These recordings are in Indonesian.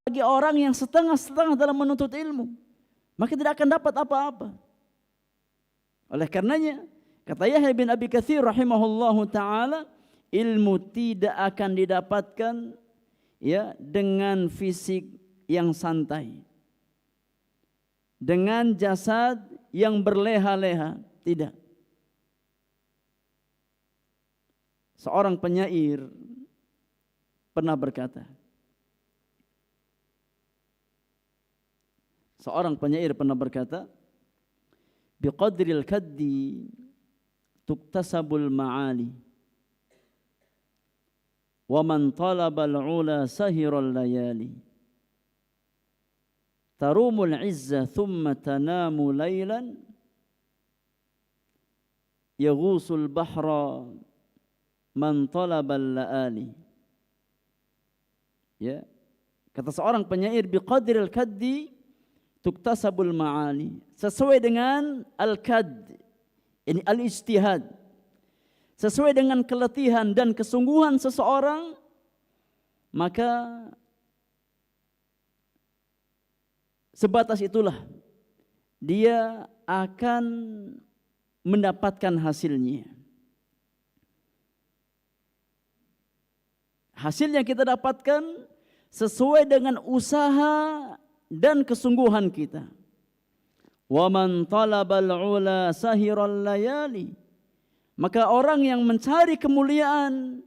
bagi orang yang setengah-setengah dalam menuntut ilmu, maka tidak akan dapat apa-apa. Oleh karenanya, kata Yahya bin Abi Katsir rahimahullahu taala, ilmu tidak akan didapatkan ya dengan fisik yang santai, dengan jasad yang berleha-leha, tidak. Seorang penyair pernah berkata, biqadril kaddi tuktasabul ma'ali wa man talabal ula sahiral layali tarumul izza thumma tanamu laylan yaghusul bahra man talabal laali. Ya, kata seorang penyair, biqadril kaddi tuktasabul ma'ali, sesuai dengan al-kad, ini al-ijtihad, sesuai dengan keletihan dan kesungguhan seseorang, maka sebatas itulah dia akan mendapatkan hasilnya. Hasil yang kita dapatkan sesuai dengan usaha dan kesungguhan kita. Wa man talabal ula sahiral layali, maka orang yang mencari kemuliaan,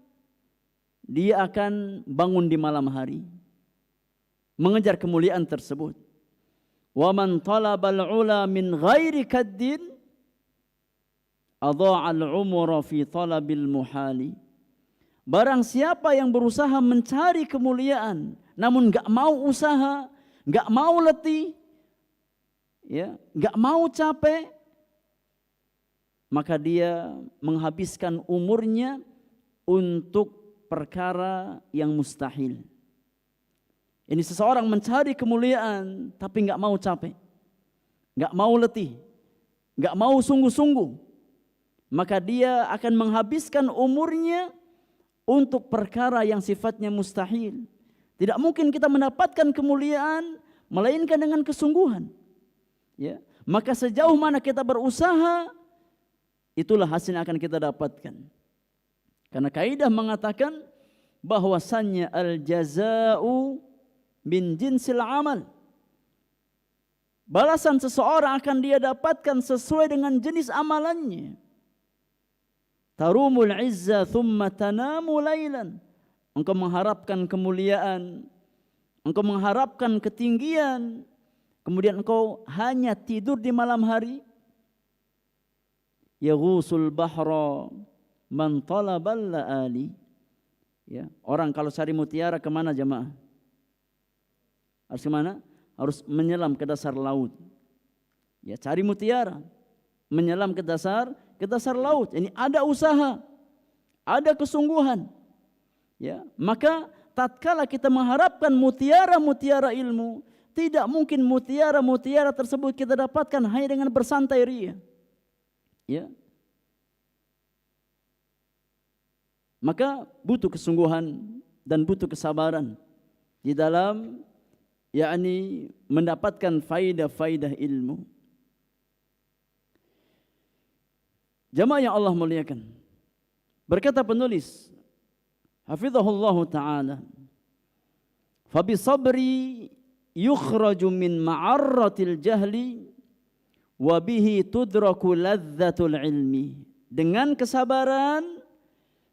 dia akan bangun di malam hari mengejar kemuliaan tersebut. Wa man talabal ula min ghairi kaddin adha'al umra fi talabil muhali. Barang siapa yang berusaha mencari kemuliaan namun enggak mau usaha, enggak mau letih, ya, enggak mau capek, maka dia menghabiskan umurnya untuk perkara yang mustahil. Ini seseorang mencari kemuliaan tapi enggak mau capek, enggak mau letih, enggak mau sungguh-sungguh, maka dia akan menghabiskan umurnya untuk perkara yang sifatnya mustahil. Tidak mungkin kita mendapatkan kemuliaan melainkan dengan kesungguhan. Ya, maka sejauh mana kita berusaha, itulah hasil yang akan kita dapatkan. Karena kaidah mengatakan bahwasannya al-jaza'u min jinsil amal. Balasan seseorang akan dia dapatkan sesuai dengan jenis amalannya. Tarumul izza thumma tanamu laylan. Engkau mengharapkan kemuliaan, engkau mengharapkan ketinggian, kemudian engkau hanya tidur di malam hari. Yaghusul bahra man talabal laali. Ya, orang kalau cari mutiara kemana jemaah? Harus kemana? Harus menyelam ke dasar laut. Ya, cari mutiara, menyelam ke dasar laut. Ini ada usaha, ada kesungguhan. Ya, maka tatkala kita mengharapkan mutiara-mutiara ilmu, tidak mungkin mutiara-mutiara tersebut kita dapatkan hanya dengan bersantai ria. Ya. Maka butuh kesungguhan dan butuh kesabaran di dalam mendapatkan faidah-faidah ilmu. Jamaah yang Allah muliakan, berkata penulis hafizahullah ta'ala, fabi sabri yukhraju min ma'arratil jahli wa bihi tudraku ladzatul ilmi. Dengan kesabaran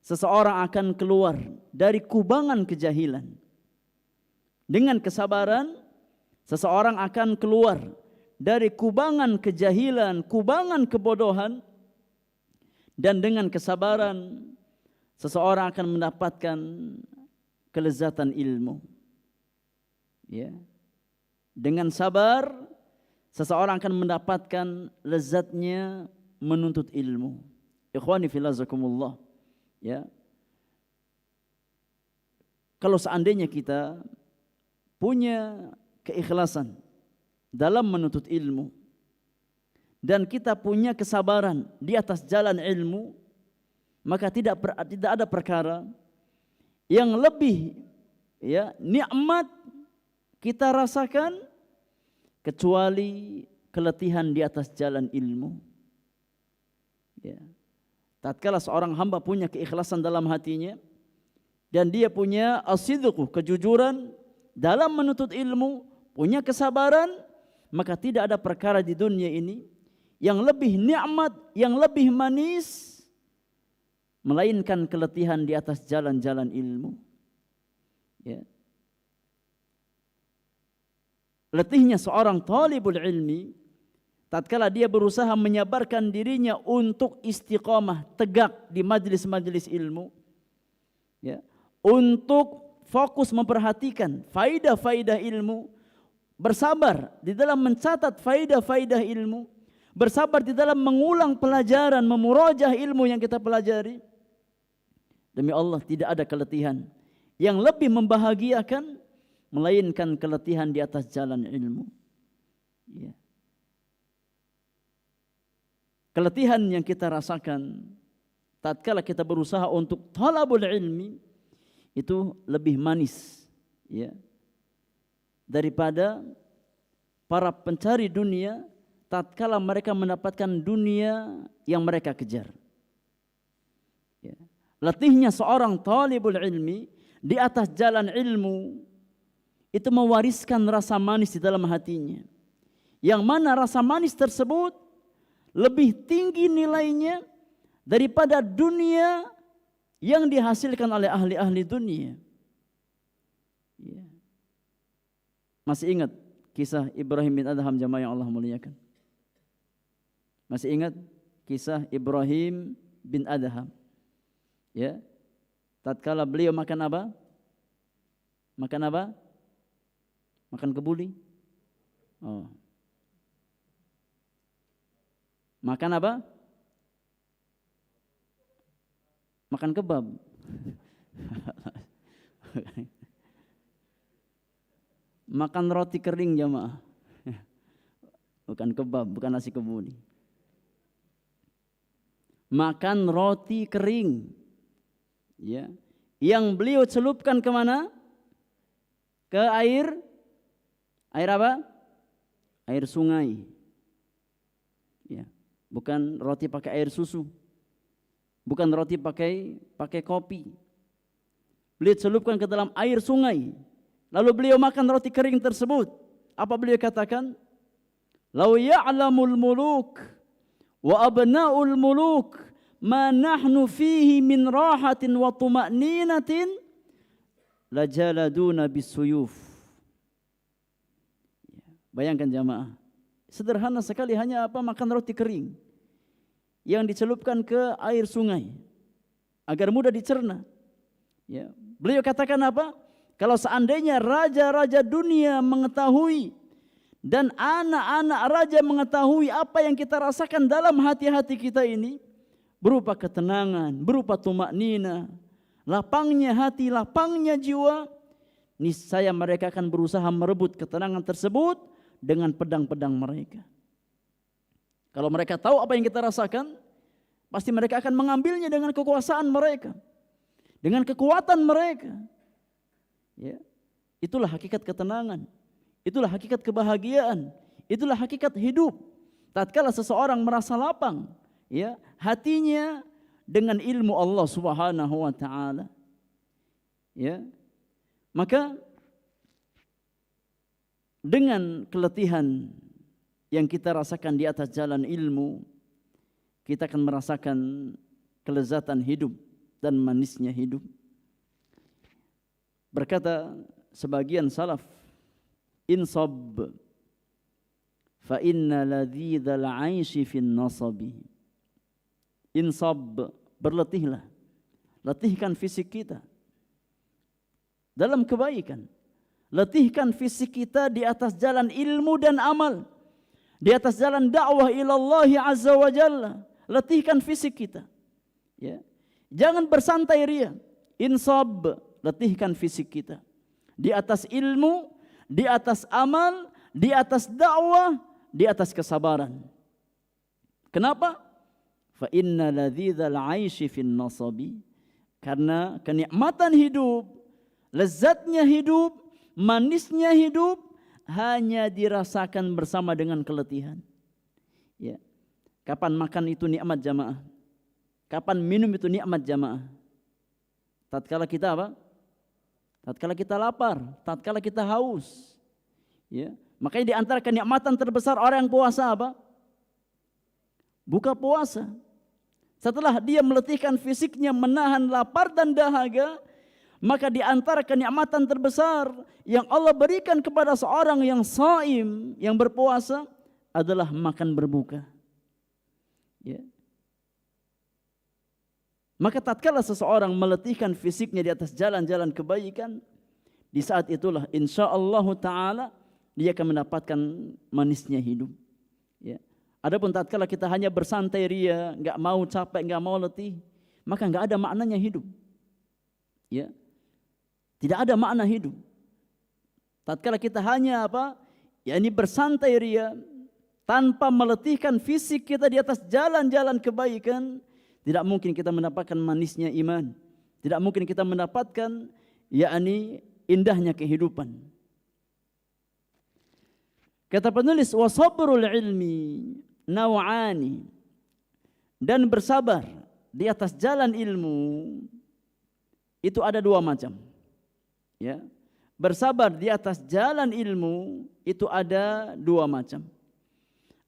seseorang akan keluar dari kubangan kejahilan. Dengan kesabaran seseorang akan keluar dari kubangan kejahilan, kubangan kebodohan. Dan dengan kesabaran seseorang akan mendapatkan kelezatan ilmu. Ya. Dengan sabar seseorang akan mendapatkan lezatnya menuntut ilmu. Ikhwani fillah zakumullah. Ya. Kalau seandainya kita punya keikhlasan dalam menuntut ilmu dan kita punya kesabaran di atas jalan ilmu, maka tidak ada perkara yang lebih nikmat kita rasakan kecuali keletihan di atas jalan ilmu. Ya. Tatkala seorang hamba punya keikhlasan dalam hatinya dan dia punya as-sidqu, kejujuran dalam menuntut ilmu, punya kesabaran, maka tidak ada perkara di dunia ini yang lebih nikmat, yang lebih manis melainkan keletihan di atas jalan-jalan ilmu. Ya. Letihnya seorang talibul ilmi tatkala dia berusaha menyabarkan dirinya untuk istiqamah, tegak di majlis-majlis ilmu, ya, untuk fokus memperhatikan faidah-faidah ilmu, bersabar di dalam mencatat faidah-faidah ilmu, bersabar di dalam mengulang pelajaran, memurajah ilmu yang kita pelajari. Demi Allah, tidak ada keletihan yang lebih membahagiakan melainkan keletihan di atas jalan ilmu. Ya. Keletihan yang kita rasakan tatkala kita berusaha untuk talabul ilmi itu lebih manis, ya, daripada para pencari dunia tatkala mereka mendapatkan dunia yang mereka kejar. Ya. Letihnya seorang talibul ilmi di atas jalan ilmu itu mewariskan rasa manis di dalam hatinya, yang mana rasa manis tersebut lebih tinggi nilainya daripada dunia yang dihasilkan oleh ahli-ahli dunia. Ya. Masih ingat kisah Ibrahim bin Adham, jamaah yang Allah muliakan? Masih ingat kisah Ibrahim bin Adham? Ya. Tatkala beliau makan apa? Makan apa? Makan kebuli? Oh. Makan apa? Makan kebab. Makan roti kering, jamaah. Bukan kebab, bukan nasi kebuli. Makan roti kering. Ya. Yang beliau celupkan kemana? Ke air. Air apa? Air sungai. Ya. Bukan roti pakai air susu, bukan roti pakai kopi. Beliau celupkan ke dalam air sungai, lalu beliau makan roti kering tersebut. Apa beliau katakan? Lau ya'lamul muluk wa abna'ul muluk ma nahnu fihi min rahatin wa tuma'ninatin lajaladuna bisuyuf. Bayangkan jamaah, sederhana sekali, hanya apa? Makan roti kering yang dicelupkan ke air sungai agar mudah dicerna. Ya. Beliau katakan apa? Kalau seandainya raja-raja dunia mengetahui dan anak-anak raja mengetahui apa yang kita rasakan dalam hati-hati kita ini, berupa ketenangan, berupa tumaknina, lapangnya hati, lapangnya jiwa, niscaya mereka akan berusaha merebut ketenangan tersebut dengan pedang-pedang mereka. Kalau mereka tahu apa yang kita rasakan, pasti mereka akan mengambilnya dengan kekuasaan mereka, dengan kekuatan mereka. Ya. Itulah hakikat ketenangan, itulah hakikat kebahagiaan, itulah hakikat hidup. Tatkala seseorang merasa lapang, ya, hatinya dengan ilmu Allah Subhanahu wa taala. Ya. Maka dengan keletihan yang kita rasakan di atas jalan ilmu, kita akan merasakan kelezatan hidup dan manisnya hidup. Berkata sebagian salaf, insab fa inna ladzidal 'aishi fin nasabi. Insab, berletihlah, letihkan fisik kita dalam kebaikan, letihkan fisik kita di atas jalan ilmu dan amal, di atas jalan dakwah ilallahi azza wa jalla. Letihkan fisik kita, ya. Jangan bersantai ria. Insab, letihkan fisik kita di atas ilmu, di atas amal, di atas dakwah, di atas kesabaran. Kenapa? Fa inna ladzidal 'aishi fin nasabi, karena kenikmatan hidup, lezatnya hidup manisnya hidup hanya dirasakan bersama dengan keletihan. Ya. Kapan makan itu nikmat jamaah? Kapan minum itu nikmat jamaah? Tatkala kita apa? Tatkala kita lapar, tatkala kita haus. Ya. Makanya di antara kenikmatan terbesar orang yang puasa apa? Buka puasa. Setelah dia meletihkan fisiknya, menahan lapar dan dahaga, maka di antara kenikmatan terbesar yang Allah berikan kepada seorang yang shaim, yang berpuasa, adalah makan berbuka. Ya. Maka tatkala seseorang meletihkan fisiknya di atas jalan-jalan kebaikan, di saat itulah insyaallah ta'ala dia akan mendapatkan manisnya hidup. Ya. Adapun tatkala kita hanya bersantai ria, enggak mau capek, enggak mau letih, maka enggak ada maknanya hidup. Ya. Tidak ada makna hidup. Tatkala kita hanya apa? Ya, ini bersantai ria tanpa meletihkan fisik kita di atas jalan-jalan kebaikan, tidak mungkin kita mendapatkan manisnya iman. Tidak mungkin kita mendapatkan yakni indahnya kehidupan. Kata penulis, wa sabrul ilmi naw'ani, dan bersabar di atas jalan ilmu itu ada dua macam. Ya. Bersabar di atas jalan ilmu itu ada dua macam.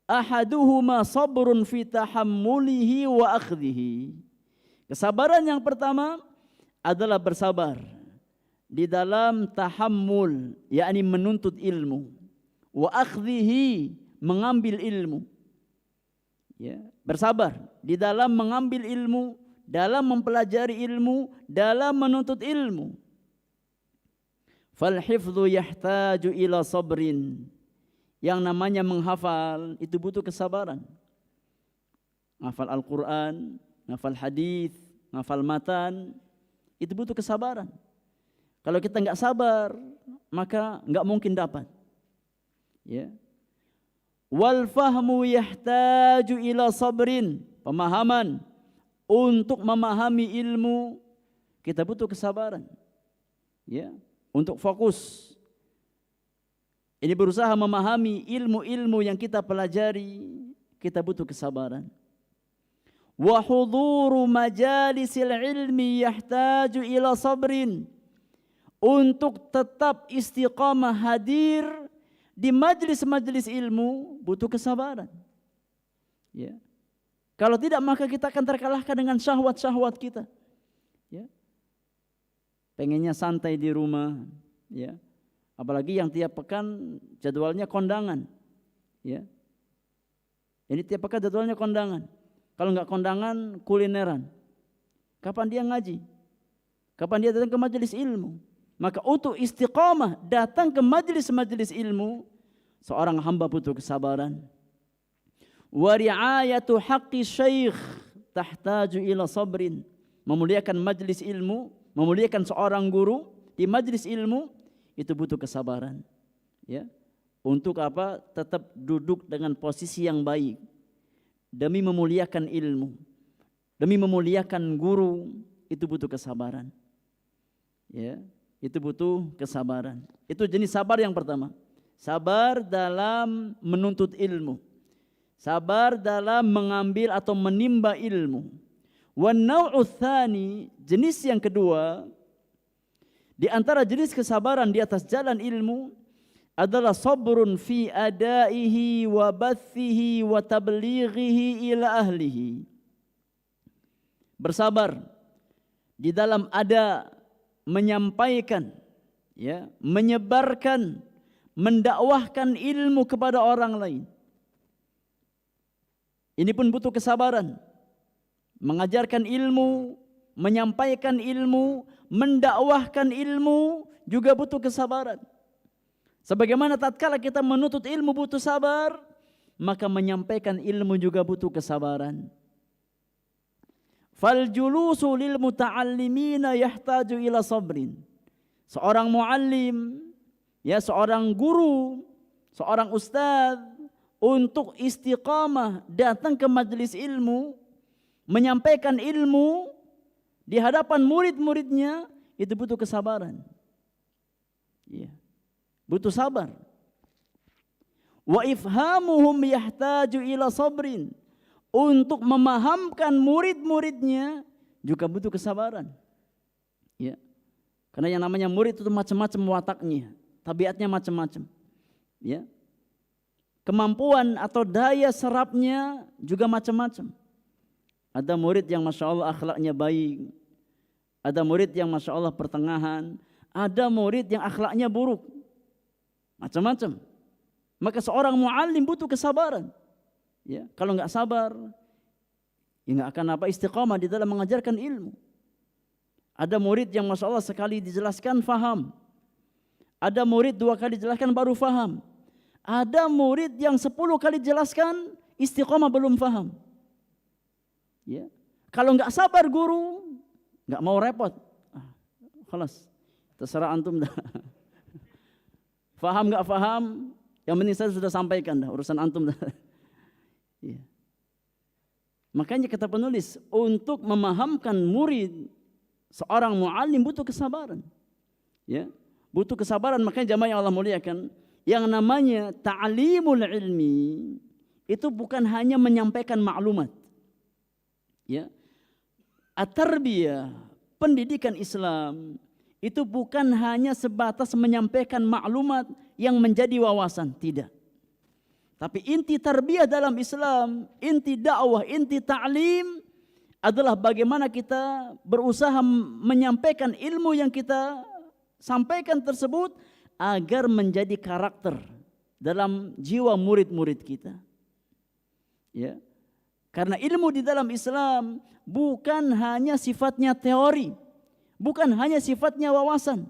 Ahaduhuma sabrun fi tahammulihi wa akhdhihi. Kesabaran yang pertama adalah bersabar di dalam tahammul, yakni menuntut ilmu, wa akhdhihi, mengambil ilmu. Ya, bersabar di dalam mengambil ilmu, dalam mempelajari ilmu, dalam menuntut ilmu. Fal hifdzu yahtaju ila sabrin. Yang namanya menghafal itu butuh kesabaran. Menghafal Al-Quran, menghafal hadis, menghafal matan, itu butuh kesabaran. Kalau kita enggak sabar, maka enggak mungkin dapat. Ya. Wal fahmu yahtaju ila sabrin. Pemahaman. Untuk memahami ilmu kita butuh kesabaran. Ya, untuk fokus. Ini berusaha memahami ilmu-ilmu yang kita pelajari, kita butuh kesabaran. Wa huduru majalisil ilmi yahtaju ila sabrin. Untuk tetap istiqamah hadir di majlis-majlis ilmu butuh kesabaran. Ya. Kalau tidak maka kita akan terkalahkan dengan syahwat-syahwat kita. Ya. Pengennya santai di rumah, ya. Apalagi yang tiap pekan jadwalnya kondangan. Ya. Ini tiap pekan jadwalnya kondangan. Kalau enggak kondangan, kulineran. Kapan dia ngaji? Kapan dia datang ke majelis ilmu? Maka untuk istiqamah datang ke majelis-majelis ilmu, seorang hamba butuh kesabaran. Wa ri'ayatu haqqi syekh tahtaju ila sabrin. Memuliakan majelis ilmu, memuliakan seorang guru di majelis ilmu, itu butuh kesabaran. Ya. Untuk apa? Tetap duduk dengan posisi yang baik demi memuliakan ilmu, demi memuliakan guru, itu butuh kesabaran. Ya, itu butuh kesabaran. Itu jenis sabar yang pertama. Sabar dalam menuntut ilmu. Sabar dalam mengambil atau menimba ilmu. Wan naw'u tsani, jenis yang kedua, di antara jenis kesabaran di atas jalan ilmu adalah sabrun fi adaihi wa bathihi wa tablighihi ila ahlihi. Bersabar di dalam ada menyampaikan, ya, menyebarkan, mendakwahkan ilmu kepada orang lain. Ini pun butuh kesabaran. Mengajarkan ilmu, menyampaikan ilmu, mendakwahkan ilmu juga butuh kesabaran. Sebagaimana tatkala kita menuntut ilmu butuh sabar, maka menyampaikan ilmu juga butuh kesabaran. Fal julusu lil muta'allimina yahtaju ila sabrin. Seorang muallim, ya, seorang guru, seorang ustaz, untuk istiqamah datang ke majelis ilmu, menyampaikan ilmu di hadapan murid-muridnya, itu butuh kesabaran. Ya. butuh sabar. Wa ifhamuhum yahtaju ila sabrin, untuk memahamkan murid-muridnya juga butuh kesabaran. Ya. Karena yang namanya murid itu macam-macam wataknya, tabiatnya macam-macam. Ya. Kemampuan atau daya serapnya juga macam-macam. Ada murid yang Masya Allah akhlaknya baik, ada murid yang Masya Allah pertengahan, ada murid yang akhlaknya buruk, macam-macam. Maka seorang muallim butuh kesabaran. Ya, kalau nggak sabar, ya nggak akan istiqamah di dalam mengajarkan ilmu. Ada murid yang Masya Allah sekali dijelaskan faham, ada murid 2 kali dijelaskan baru faham, ada murid yang 10 kali dijelaskan istiqamah belum faham. Ya, kalau nggak sabar guru, nggak mau repot, khalas, terserah antum dah. Faham nggak faham, yang penting saya sudah sampaikan dah, urusan antum dah. Ya. Makanya kata penulis, untuk memahamkan murid, seorang muallim butuh kesabaran. Ya, butuh kesabaran. Makanya jamaah yang Allah muliakan, yang namanya ta'limul ilmi itu bukan hanya menyampaikan maklumat. Ya. At-tarbiyah, pendidikan Islam itu bukan hanya sebatas menyampaikan maklumat yang menjadi wawasan, tidak. Tapi inti tarbiyah dalam Islam, inti dakwah, inti ta'lim adalah bagaimana kita berusaha menyampaikan ilmu yang kita sampaikan tersebut agar menjadi karakter dalam jiwa murid-murid kita. Ya. Karena ilmu di dalam Islam bukan hanya sifatnya teori, bukan hanya sifatnya wawasan,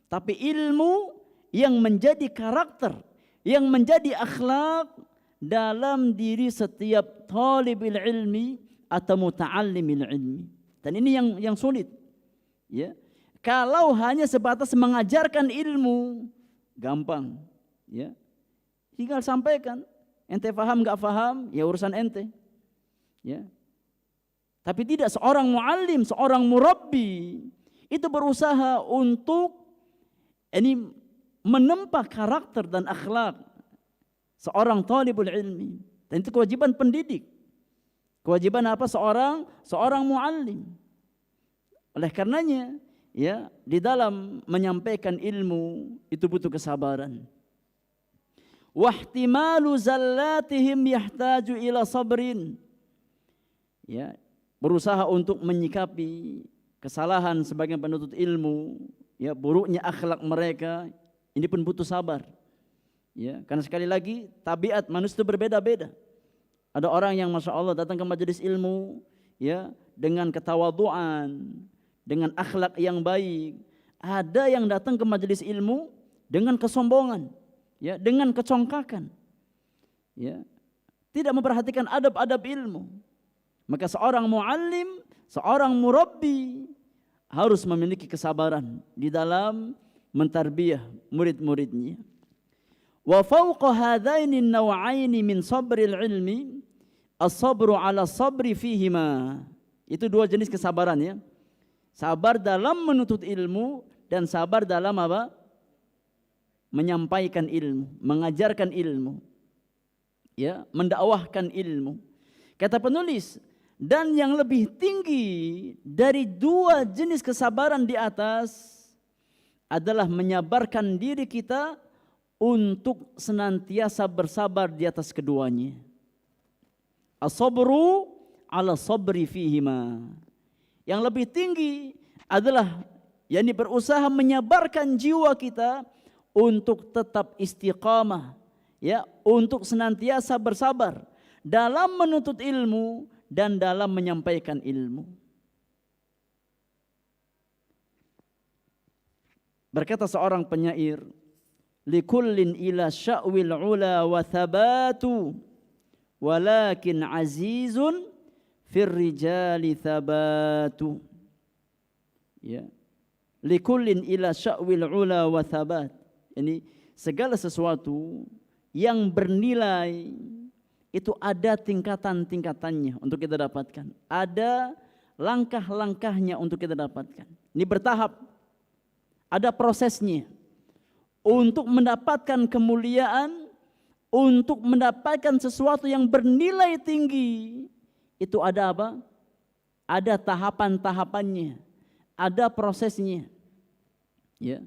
tapi ilmu yang menjadi karakter, yang menjadi akhlak dalam diri setiap talibul ilmi atau muta'allimil ilmi. Dan ini yang sulit. Ya. Kalau hanya sebatas mengajarkan ilmu, gampang. Ya. Tinggal sampaikan. Ente faham enggak faham, ya urusan ente. Ya. Tapi tidak, seorang muallim, seorang murabbi itu berusaha untuk ini menempa karakter dan akhlak seorang talibul ilmi. Dan itu kewajiban pendidik. Kewajiban apa seorang muallim. Oleh karenanya, ya, di dalam menyampaikan ilmu itu butuh kesabaran. Wahtimalu zallatihim yahtaju ila sabrin. Ya, berusaha untuk menyikapi kesalahan sebagian penuntut ilmu, ya, buruknya akhlak mereka, ini pun butuh sabar. Ya, karena sekali lagi tabiat manusia itu berbeda-beda. Ada orang yang Masya Allah datang ke majelis ilmu, ya, dengan ketawaduan, dengan akhlak yang baik. Ada yang datang ke majelis ilmu dengan kesombongan, ya, dengan kecongkakan, ya, tidak memperhatikan adab-adab ilmu. Maka seorang muallim, seorang murabbi harus memiliki kesabaran di dalam mentarbiyah murid-muridnya. Wa fawqa hadaini an-naw'aini min sabril ilmi as-sabru 'ala sabri fihima. Itu 2 jenis kesabaran, ya. Sabar dalam menuntut ilmu dan sabar dalam apa? Menyampaikan ilmu, mengajarkan ilmu. Ya, mendakwahkan ilmu. Kata penulis, dan yang lebih tinggi dari 2 jenis kesabaran di atas adalah menyabarkan diri kita untuk senantiasa bersabar di atas keduanya. As-sabru 'ala sabri fihima. Yang lebih tinggi adalah yakni berusaha menyabarkan jiwa kita untuk tetap istiqamah, ya, untuk senantiasa bersabar dalam menuntut ilmu dan dalam menyampaikan ilmu. Berkata seorang penyair, likullin ila sya'wil ula wa thabatu walakin azizun fir rijali thabatu. Ya. Likullin ila sya'wil ula wa thabat. Ini segala sesuatu yang bernilai itu ada tingkatan-tingkatannya untuk kita dapatkan. Ada langkah-langkahnya untuk kita dapatkan. Ini bertahap. Ada prosesnya. untuk mendapatkan kemuliaan, untuk mendapatkan sesuatu yang bernilai tinggi, itu ada apa? Ada tahapan-tahapannya, ada prosesnya. Ya.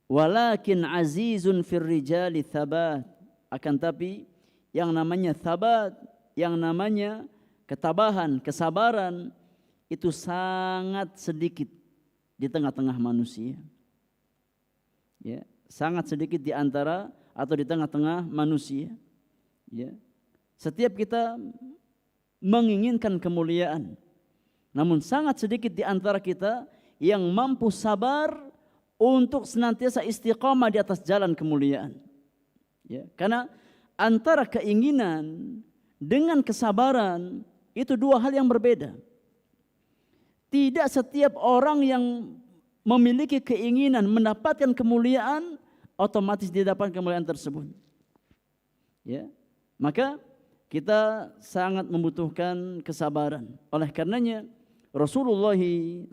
Walakin azizun fir rijali thabat. Akan tapi yang namanya thabat, yang namanya ketabahan, kesabaran, itu sangat sedikit di tengah-tengah manusia. Ya, sangat sedikit di antara atau di tengah-tengah manusia. Ya. Setiap kita menginginkan kemuliaan, namun sangat sedikit di antara kita yang mampu sabar untuk senantiasa istiqamah di atas jalan kemuliaan. Ya, karena antara keinginan dengan kesabaran itu dua hal yang berbeda. Tidak setiap orang yang memiliki keinginan mendapatkan kemuliaan otomatis dia dapat kemuliaan tersebut. Ya, maka kita sangat membutuhkan kesabaran. Oleh karenanya Rasulullah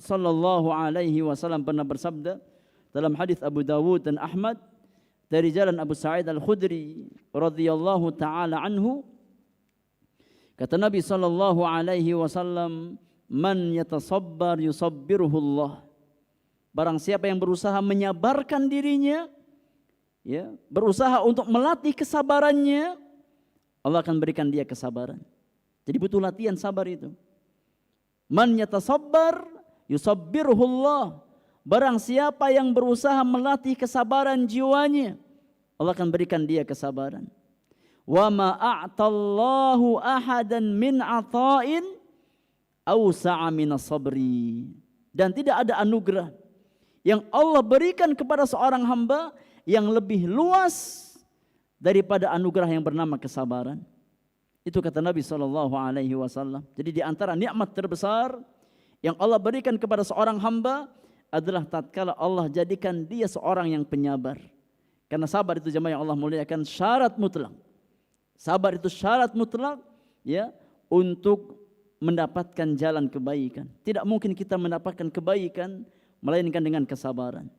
sallallahu alaihi wasallam pernah bersabda dalam hadis Abu Dawud dan Ahmad dari jalan Abu Sa'id Al-Khudri radhiyallahu taala anhu, kata Nabi sallallahu alaihi wasallam, man yatasabbar yusabbiruhu Allah. Barang siapa yang berusaha menyabarkan dirinya, ya, berusaha untuk melatih kesabarannya, Allah akan berikan dia kesabaran. Jadi butuh latihan sabar itu. Man yatasabbar yusabbiruhu Allah. Barang siapa yang berusaha melatih kesabaran jiwanya, Allah akan berikan dia kesabaran. Wa ma a'tallahu ahadan min ata'in awsa'a minas sabri. Dan tidak ada anugerah yang Allah berikan kepada seorang hamba yang lebih luas daripada anugerah yang bernama kesabaran. Itu kata Nabi SAW. Jadi di antara nikmat terbesar yang Allah berikan kepada seorang hamba adalah tatkala Allah jadikan dia seorang yang penyabar. Karena sabar itu jemaah yang Allah muliakan syarat mutlak. Sabar itu syarat mutlak, ya, untuk mendapatkan jalan kebaikan. Tidak mungkin kita mendapatkan kebaikan melainkan dengan kesabaran.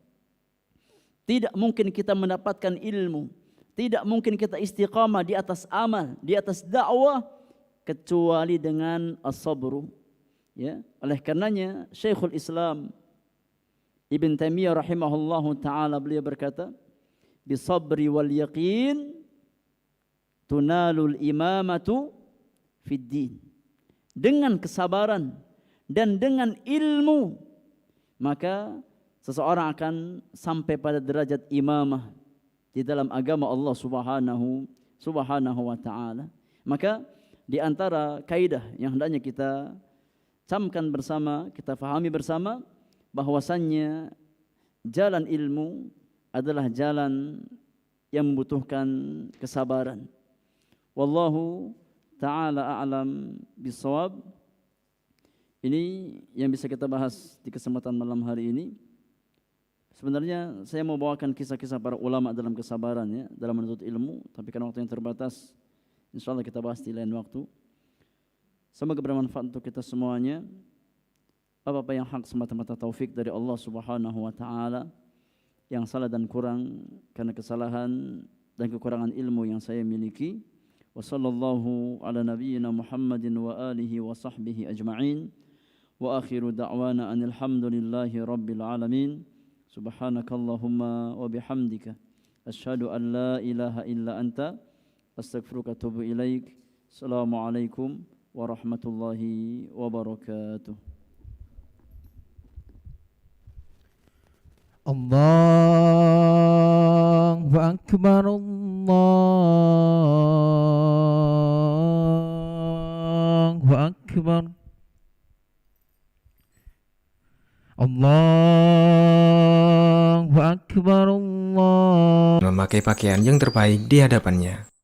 Tidak mungkin kita mendapatkan ilmu, tidak mungkin kita istiqamah di atas amal, di atas dakwah kecuali dengan as-sabru. Ya, oleh karenanya Syekhul Islam Ibn Taimiyah rahimahullahu taala beliau berkata, "Bisabri wal yaqin tunalul imamatu fid din." Dengan kesabaran dan dengan ilmu maka seseorang akan sampai pada derajat imamah di dalam agama Allah subhanahu wa ta'ala. Maka di antara kaidah yang hendaknya kita camkan bersama, kita fahami bersama, bahwasannya jalan ilmu adalah jalan yang membutuhkan kesabaran. Wallahu ta'ala a'lam bisawab. Ini yang bisa kita bahas di kesempatan malam hari ini. Sebenarnya saya mau bawakan kisah-kisah para ulama dalam kesabaran, ya, dalam menuntut ilmu, tapi karena waktu yang terbatas, insyaallah kita bahas di lain waktu. Semoga bermanfaat untuk kita semuanya. Apa-apa yang hak semata-mata taufik dari Allah Subhanahu wa taala, yang salah dan kurang karena kesalahan dan kekurangan ilmu yang saya miliki. Wa sallallahu ala nabiyyina Muhammadin wa alihi wa sahbihi ajma'in. Wa akhiru da'wana anil hamdulillahi rabbil alamin. Subhanakallahumma wa bihamdika asyhadu an la ilaha illa anta astaghfiruka wa atubu ilaik. Assalamualaikum warahmatullahi wabarakatuh. Allahu akbar, Allahu akbar, Allahu akbar, Allah. Memakai pakaian yang terbaik di hadapannya.